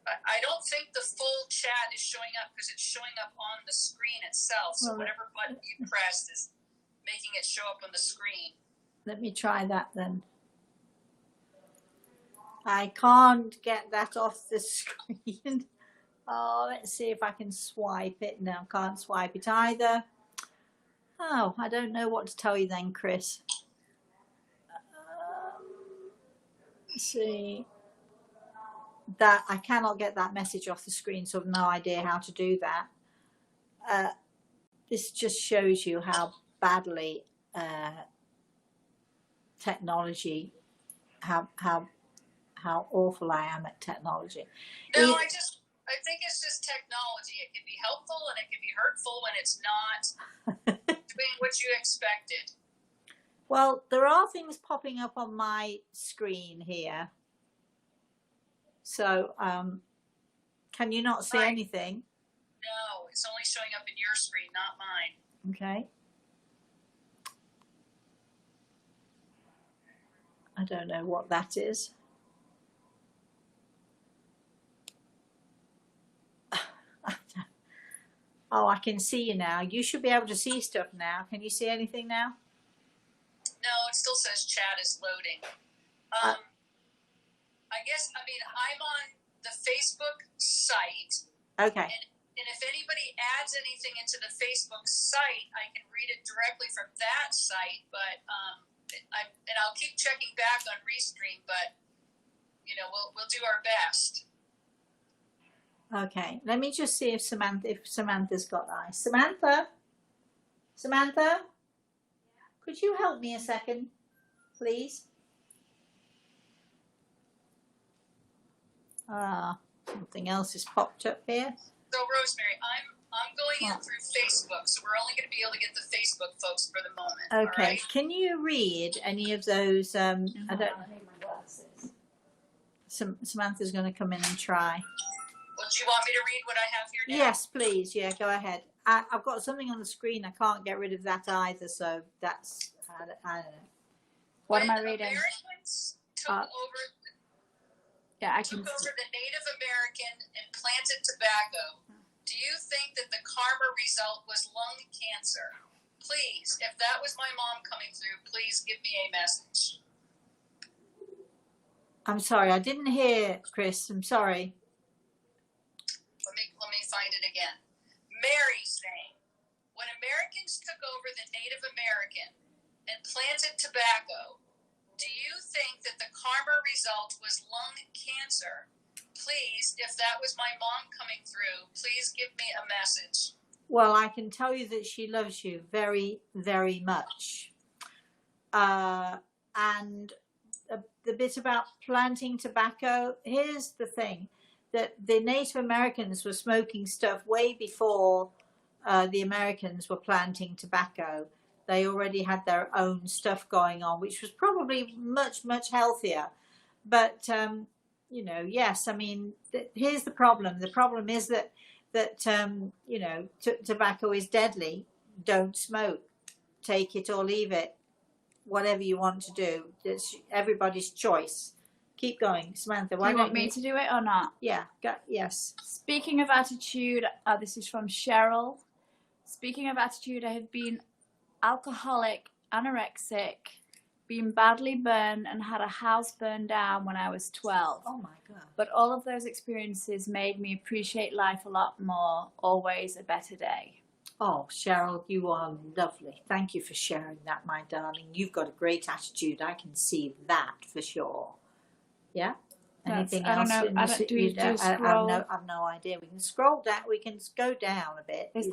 I don't think the full chat is showing up because it's showing up on the screen itself. So Well, whatever button you pressed is making it show up on the screen. Let me try that then. I can't get that off the screen. Oh, let's see if I can swipe it. No, I can't swipe it either. Oh, I don't know what to tell you then, Chris. Let's see. That I cannot get that message off the screen, so I've no idea how to do that. This just shows you how badly technology, how awful I am at technology. No, I think it's just technology. It can be helpful and it can be hurtful when it's not doing what you expected. Well, there are things popping up on my screen here. So, can you not see anything? No, it's only showing up in your screen, not mine. Okay. I don't know what that is. Oh, I can see you now. You should be able to see stuff now. Can you see anything now? No, it still says chat is loading. I guess, I'm on the Facebook site. Okay. And if anybody adds anything into the Facebook site, I can read it directly from that site. But I'll keep checking back on Restream. But we'll do our best. Okay. Let me just see if Samantha's got eyes. Samantha, could you help me a second, please? Something else has popped up here. So Rosemary, I'm going in through Facebook, so we're only going to be able to get the Facebook folks for the moment. Okay. All right? Can you I don't need my glasses. Samantha's going to come in and try. Well, do you want me to read what I have here now? Yes, please. Yeah, go ahead. I've got something on the screen. I can't get rid of that either, so that's I don't know. What am I reading? Americans took over. Yeah, I can Took over the Native American and planted tobacco. Do you think that the karma result was lung cancer? Please, if that was my mom coming through, please give me a message. I'm sorry, I didn't hear, Chris. I'm sorry. Let me find it again. Mary saying, when Americans took over the Native American and planted tobacco, do you think that the karma result was lung cancer? Please, if that was my mom coming through, please give me a message. Well, I can tell you that she loves you very, very much. And the bit about planting tobacco, here's the thing, that the Native Americans were smoking stuff way before the Americans were planting tobacco. They already had their own stuff going on, which was probably much, much healthier. But, yes, here's the problem. The problem is that tobacco is deadly. Don't smoke. Take it or leave it. Whatever you want to do. It's everybody's choice. Keep going. Samantha, why do you want me to do it or not? Yeah, yes. Speaking of attitude, this is from Cheryl. Speaking of attitude, I have been alcoholic, anorexic, been badly burned and had a house burned down when I was 12. Oh my God. But all of those experiences made me appreciate life a lot more. Always a better day. Oh, Cheryl, you are lovely. Thank you for sharing that, my darling. You've got a great attitude. I can see that for sure. Yeah? Anything else? I don't know. I've no idea. We can scroll down. We can go down a bit. Is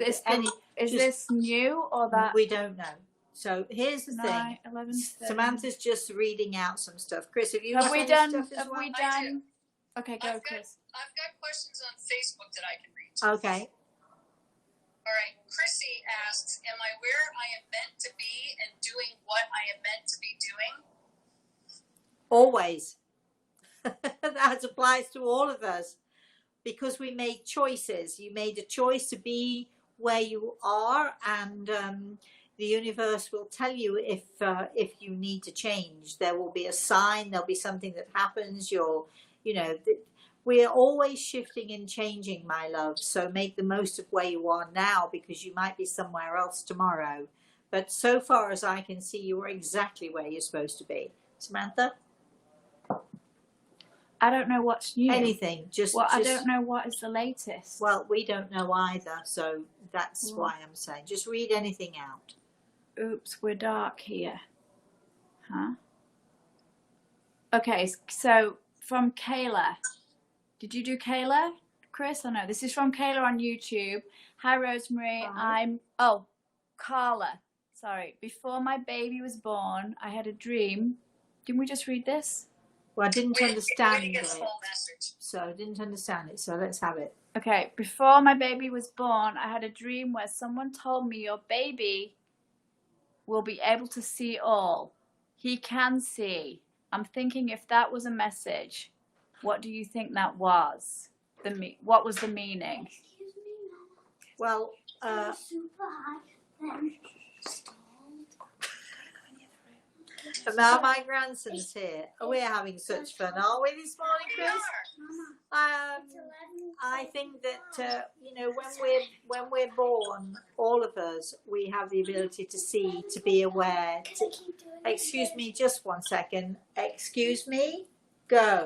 this new or that? We don't know. So here's the thing. 11, Samantha's just reading out some stuff. Chris, have you Have got we any done? stuff as Have well? we I do. done? Okay, go, Chris. I've got questions on Facebook that I can read. Okay. All right. Chrissy asks, am I where I am meant to be and doing what I am meant to be doing? Always. That applies to all of us because we made choices. You made a choice to be where you are, and the universe will tell you if you need to change. There will be a sign. There'll be something that happens. We're always shifting and changing, my love. So make the most of where you are now, because you might be somewhere else tomorrow. But so far as I can see, you are exactly where you're supposed to be. Samantha? I don't know what's new. Anything. I don't know what is the latest. Well, we don't know either, so that's why I'm saying just read anything out. Oops, we're dark here. Huh? Okay, so from Kayla. Did you do Kayla, Chris? Or no? This is from Kayla on YouTube. Hi, Rosemary. Hi. Carla. Sorry. Before my baby was born, I had a dream. Didn't we just read this? Well, I didn't understand We didn't get it, the whole message. so I didn't understand it. So let's have it. Okay. Before my baby was born, I had a dream where someone told me your baby will be able to see all. He can see. I'm thinking if that was a message, what do you think that was? What was the meaning? Well, now my grandson's here. We're having such fun, are we, this morning, Chris? I think that when we're born, all of us, we have the ability to see, to be aware. Excuse me, just 1 second. Excuse me. Go.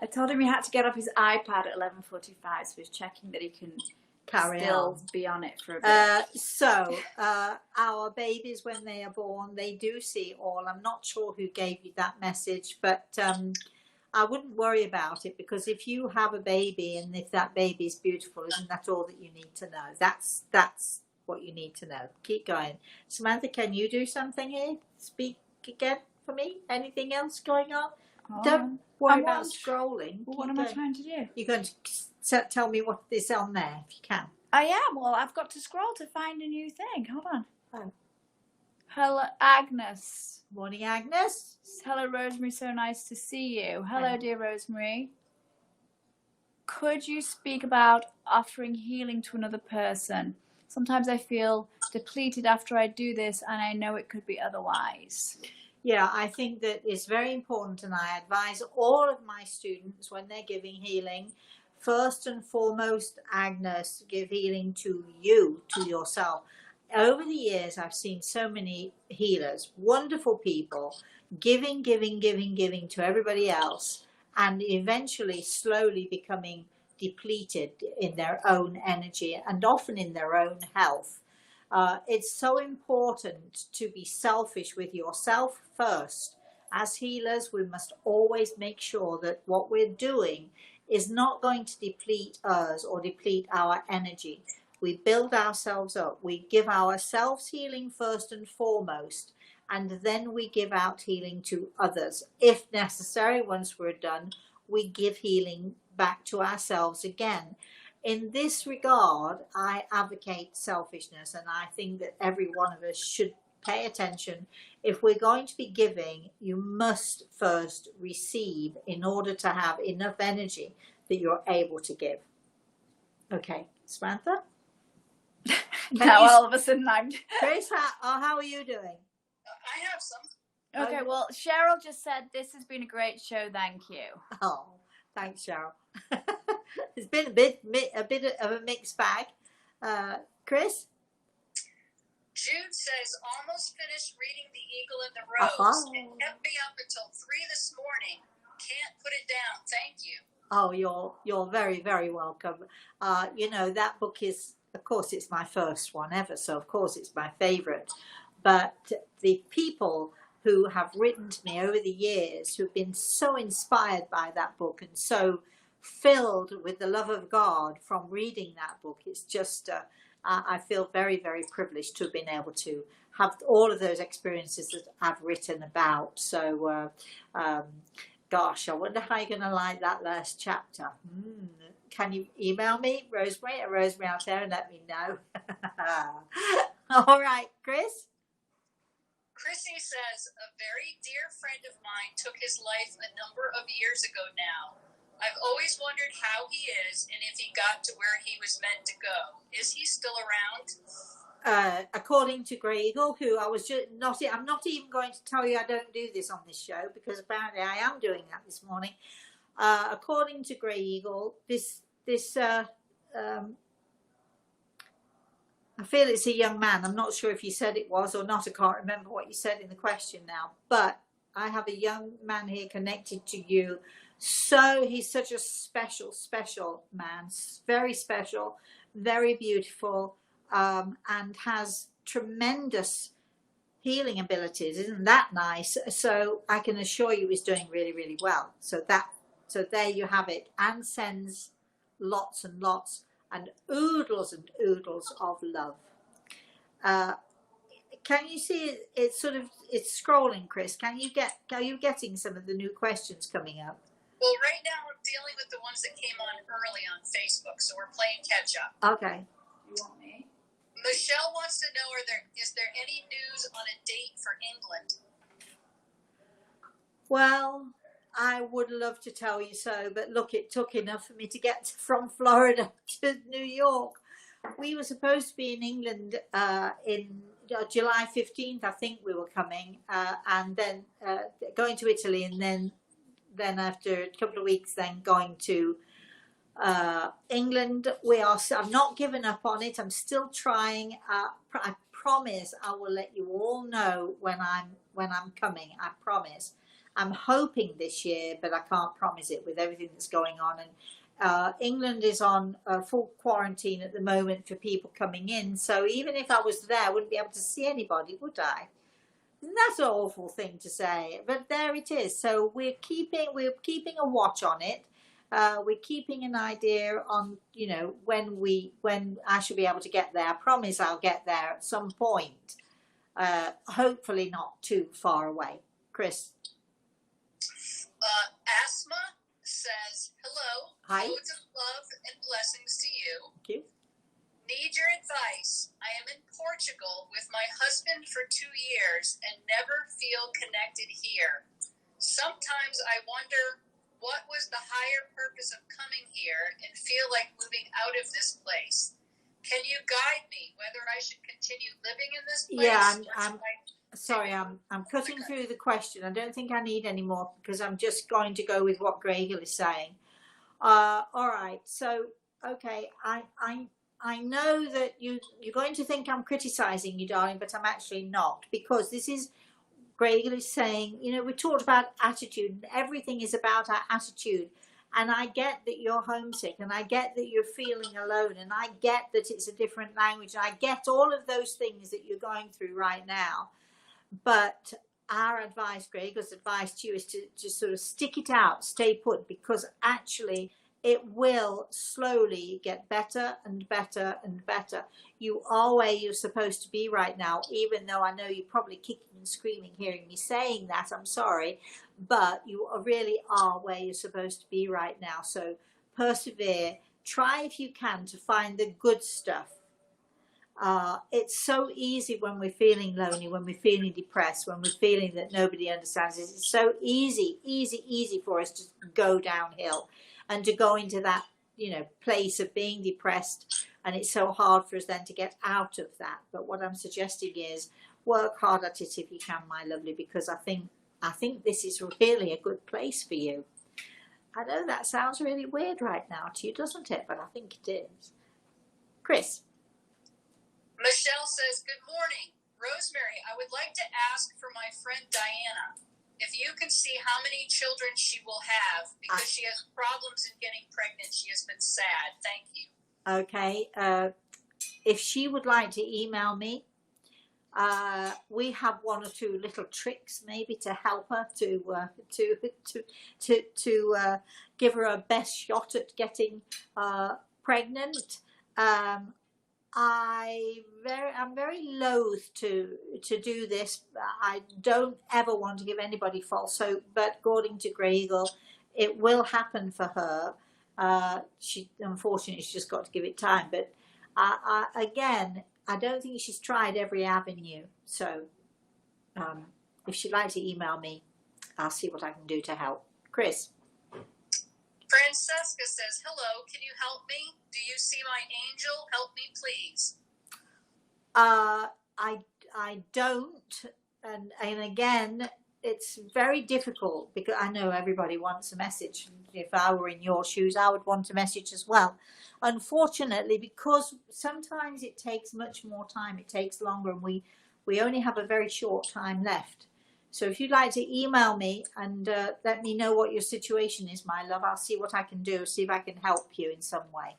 I told him he had to get off his iPad at 11:45, so he's checking that he can still be on it for a bit. Our babies, when they are born, they do see all. I'm not sure who gave you that message, but I wouldn't worry about it, because if you have a baby and if that baby is beautiful, isn't that all that you need to know? That's what you need to know. Keep going. Samantha, can you do something here? Speak again for me. Anything else going on? Don't worry about scrolling. Well, what am I trying to do? You're going to tell me what is on there, if you can. I am. Well, I've got to scroll to find a new thing. Hold on. Oh. Hello, Agnes. Morning, Agnes. Hello, Rosemary. So nice to see you. Hello, Hi. dear Rosemary. Could you speak about offering healing to another person? Sometimes I feel depleted after I do this, and I know it could be otherwise. Yeah, I think that it's very important, and I advise all of my students when they're giving healing, first and foremost, Agnes, give healing to you, to yourself. Over the years, I've seen so many healers, wonderful people, giving to everybody else, and eventually slowly becoming depleted in their own energy and often in their own health. It's so important to be selfish with yourself first. As healers, we must always make sure that what we're doing is not going to deplete us or deplete our energy. We build ourselves up. We give ourselves healing first and foremost, and then we give out healing to others. If necessary, once we're done, we give healing back to ourselves again. In this regard, I advocate selfishness, and I think that every one of us should pay attention. If we're going to be giving, you must first receive in order to have enough energy that you're able to give. Okay, Samantha? Now all of a sudden I'm... Chris, how are you doing? I have some. Okay, well, Cheryl just said, this has been a great show, thank you. Oh, thanks, Cheryl. It's been a bit of a mixed bag. Chris? Jude says, almost finished reading The Eagle and the Rose. It kept me up until 3 this morning. Can't put it down. Thank you. Oh, you're very, very welcome. That book is, of course, it's my first one ever, so of course it's my favorite. But the people who have written to me over the years, who've been so inspired by that book and so filled with the love of God from reading that book. It's just, I feel very, very privileged to have been able to have all of those experiences that I've written about. So, gosh, I wonder how you're going to like that last chapter. Can you email me, Rosemary, at Rosemary out there, and let me know? All right, Chris? Chrissy says, a very dear friend of mine took his life a number of years ago now. I've always wondered how he is and if he got to where he was meant to go. Is he still around? According to Grey Eagle, who I was just not, I'm not even going to tell you I don't do this on this show, because apparently I am doing that this morning. According to Grey Eagle, this I feel it's a young man. I'm not sure if you said it was or not. I can't remember what you said in the question now. But I have a young man here connected to you. So he's such a special, special man. Very special, very beautiful, and has tremendous healing abilities. Isn't that nice? So I can assure you he's doing really, really well. So there you have it. And sends lots and lots and oodles of love. Can you see it's scrolling, Chris? Are you getting some of the new questions coming up? Well, right now I'm dealing with the ones that came on early on Facebook, so we're playing catch up. Okay. You want me? Michelle wants to know, is there any news on a date for England? Well, I would love to tell you so, but look, it took enough for me to get from Florida to New York. We were supposed to be in England in July 15th, I think we were coming, and then going to Italy, and then after a couple of weeks, then going to England. I've not given up on it. I'm still trying. I promise I will let you all know when I'm coming. I promise. I'm hoping this year, but I can't promise it with everything that's going on. And England is on full quarantine at the moment for people coming in. So even if I was there, I wouldn't be able to see anybody, would I? That's an awful thing to say, but there it is. So we're keeping a watch on it. We're keeping an idea on, when I should be able to get there. I promise I'll get there at some point. Hopefully not too far away. Chris. Asma says, hello. Hi. Loads of love and blessings to you. Thank you. Need your advice. I am in Portugal with my husband for 2 years and never feel connected here. Sometimes I wonder what was the higher purpose of coming here and feel like moving out of this place. Can you guide me whether I should continue living in this place? Yeah, sorry, I'm cutting through the question. I don't think I need any more because I'm just going to go with what Grey Eagle is saying. All right, so okay, I know that you're going to think I'm criticizing you, darling, but I'm actually not, because this is Grey Eagle is saying, we talked about attitude, and everything is about our attitude. And I get that you're homesick, and I get that you're feeling alone, and I get that it's a different language, and I get all of those things that you're going through right now. But our advice, Grey Eagle's advice to you, is to just sort of stick it out, stay put, because actually it will slowly get better and better and better. You are where you're supposed to be right now, even though I know you're probably kicking and screaming hearing me saying that. I'm sorry, but you really are where you're supposed to be right now. So persevere. Try if you can to find the good stuff. It's so easy when we're feeling lonely, when we're feeling depressed, when we're feeling that nobody understands us. It's so easy for us to go downhill and to go into that, place of being depressed. And it's so hard for us then to get out of that. But what I'm suggesting is work hard at it if you can, my lovely, because I think this is really a good place for you. I know that sounds really weird right now to you, doesn't it? But I think it is. Chris. Michelle says, good morning. Rosemary, I would like to ask for my friend Diana if you can see how many children she will have, because she has problems in getting pregnant. She has been sad. Thank you. Okay. If she would like to email me, We have one or two little tricks maybe to help her to give her a best shot at getting pregnant. I'm very loath to do this. I don't ever want to give anybody false hope, but according to Grey Eagle, it will happen for her. Unfortunately, she's just got to give it time. But again, I don't think she's tried every avenue. So if she'd like to email me, I'll see what I can do to help. Chris. Francesca says, hello, can you help me? Do you see my angel? Help me, please. I don't. And again, it's very difficult because I know everybody wants a message. If I were in your shoes, I would want a message as well. Unfortunately, because sometimes it takes much more time, it takes longer, and we only have a very short time left. So if you'd like to email me and let me know what your situation is, my love, I'll see what I can do, see if I can help you in some way.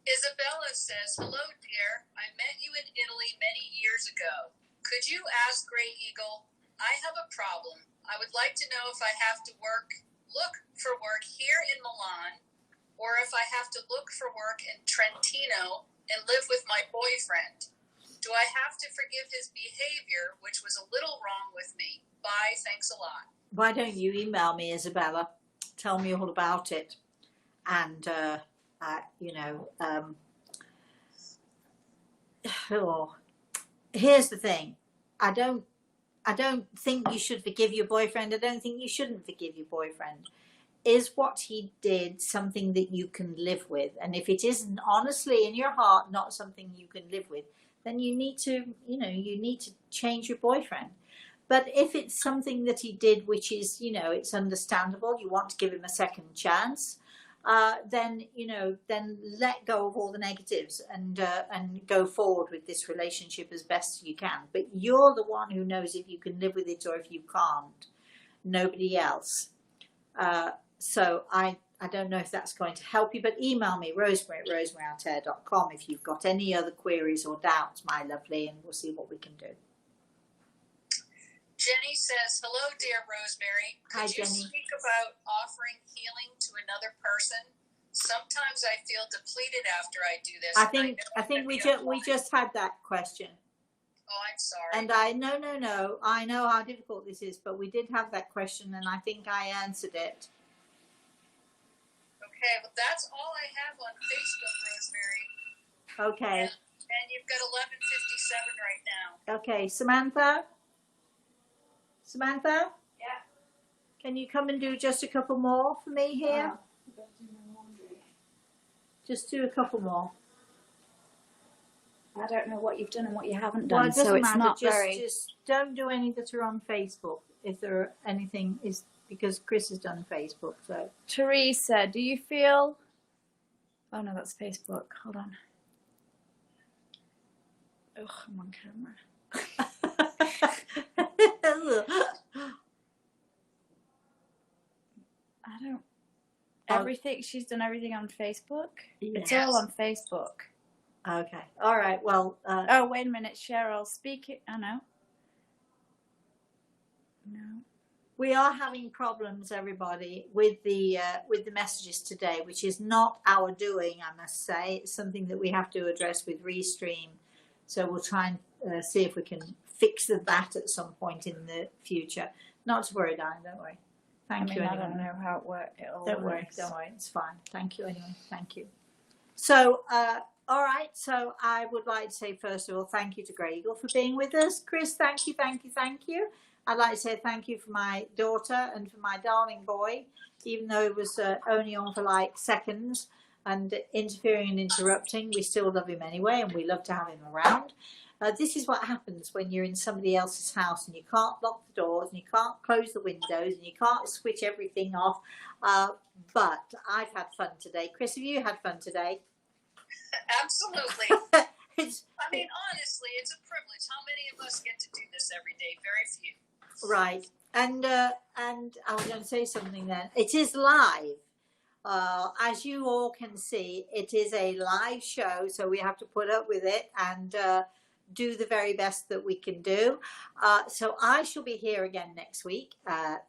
Isabella says, hello, dear. I met you in Italy many years ago. Could you ask Grey Eagle, I have a problem. I would like to know if I have to look for work here in Milan, or if I have to look for work in Trentino and live with my boyfriend. Do I have to forgive his behavior, which was a little wrong with me? Bye, thanks a lot. Why don't you email me, Isabella? Tell me all about it. And, here's the thing. I don't think you should forgive your boyfriend. I don't think you shouldn't forgive your boyfriend. Is what he did something that you can live with? And if it isn't honestly in your heart not something you can live with, then you need to change your boyfriend. But if it's something that he did which is, it's understandable, you want to give him a second chance, then let go of all the negatives and go forward with this relationship as best you can. But you're the one who knows if you can live with it or if you can't. Nobody else. So I don't know if that's going to help you, but email me, rosemary@rosemaryantair.com, if you've got any other queries or doubts, my lovely, and we'll see what we can do. Jenny says, hello, dear Rosemary. Hi, Could you Jenny. speak about offering healing to another person? Sometimes I feel depleted after I do this. I think we just had that question. Oh, I'm sorry. And no. I know how difficult this is, but we did have that question, and I think I answered it. Okay, well, that's all I have on Facebook, Rosemary. Okay. And you've got 11:57 right now. Okay, Samantha? Yeah. Can you come and do just a couple more for me here? Just do a couple more. I don't know what you've done and what you haven't Well, done, it doesn't so it's matter. not very... Just don't do any that are on Facebook if there are anything, is because Chris has done Facebook. So Teresa, do you feel... Oh, no, that's Facebook. Hold on. Ugh, I'm on camera. I don't... Everything, she's done everything on Facebook? It's all on Facebook. Okay. All right. Well. Oh, wait a minute, Cheryl. Speaking. Oh no. No. We are having problems, everybody, with the messages today, which is not our doing, I must say. It's something that we have to address with Restream. So we'll try and see if we can fix that at some point in the future. Not to worry, darling. Don't worry. Thank you. I anyway. don't know how it works. Don't worry. It's fine. Thank you anyway. Thank you. So. All right, so I would like to say, first of all, thank you to Grey Eagle for being with us. Chris, thank you. I'd like to say thank you for my daughter and for my darling boy, even though it was only on for like seconds and interfering and interrupting. We still love him anyway, and we love to have him around. This is what happens when you're in somebody else's house and you can't lock the doors and you can't close the windows and you can't switch everything off. But I've had fun today. Chris, have you had fun today? Absolutely. I mean, honestly, it's a privilege. How many of us get to do this every day? Very few. Right. And I was going to say something then. It is live. As you all can see, it is a live show, so we have to put up with it and do the very best that we can do. So I shall be here again next week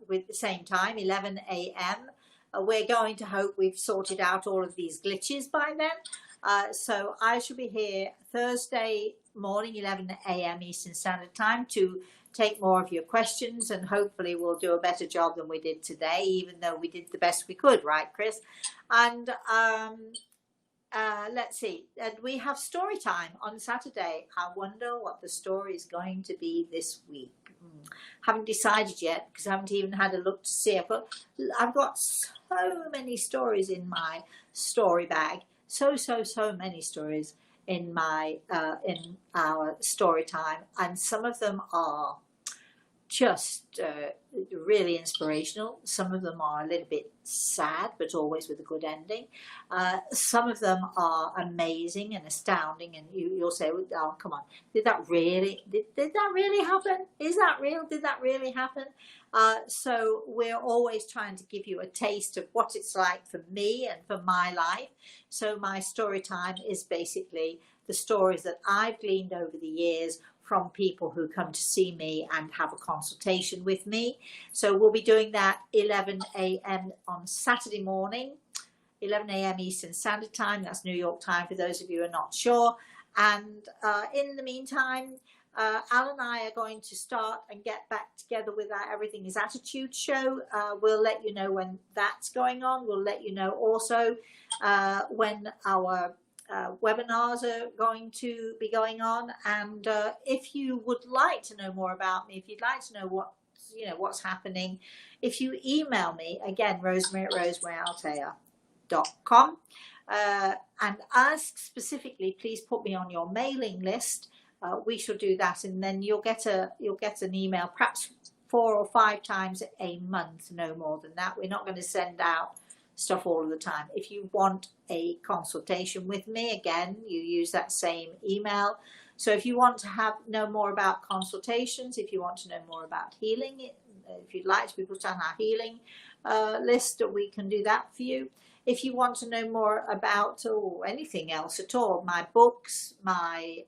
with the same time, 11 a.m. We're going to hope we've sorted out all of these glitches by then. So I shall be here Thursday morning, 11 a.m. Eastern Standard Time, to take more of your questions, and hopefully we'll do a better job than we did today, even though we did the best we could, right, Chris? And let's see, and we have story time on Saturday. I wonder what the story is going to be this week. Haven't decided yet, because I haven't even had a look to see. I've got so many stories in my story bag, so many stories in my in our story time, and some of them are just really inspirational. Some of them are a little bit sad, but always with a good ending. Some of them are amazing and astounding, and you'll say, oh, come on, did that really happen? Is that real? Did that really happen? So we're always trying to give you a taste of what it's like for me and for my life. So my story time is basically the stories that I've gleaned over the years from people who come to see me and have a consultation with me. So we'll be doing that 11 a.m. on Saturday morning, 11 a.m. Eastern Standard Time. That's New York time for those of you who are not sure. And in the meantime, Al and I are going to start and get back together with our Everything is Attitude show. We'll let you know when that's going on. We'll let you know also when our webinars are going to be going on, and if you would like to know more about me, if you'd like to know what's happening, if you email me again, Rosemary at rosemaryltalea.com, and ask specifically, please put me on your mailing list. We shall do that, and then you'll get an email perhaps 4 or 5 times a month, no more than that. We're not going to send out stuff all of the time. If you want a consultation with me, again, you use that same email. So if you want to know more about consultations, if you want to know more about healing, if you'd like to be put on our healing list, we can do that for you. If you want to know more about anything else at all, my books, my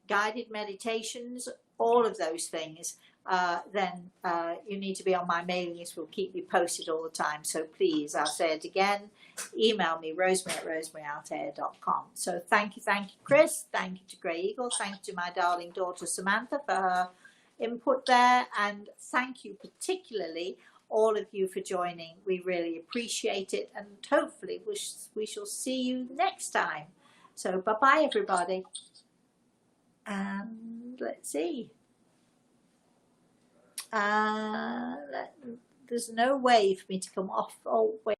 guided meditations, all of those things, then you need to be on my mailing list. We'll keep you posted all the time. So please, I'll say it again, email me, Rosemary at rosemaryltalea.com. So thank you, Chris. Thank you to Grey Eagle. Thank you to my darling daughter Samantha for her input there. And thank you particularly all of you for joining. We really appreciate it. And hopefully we shall see you next time. So bye-bye, everybody. And let's see. There's no way for me to come off. Oh, wait.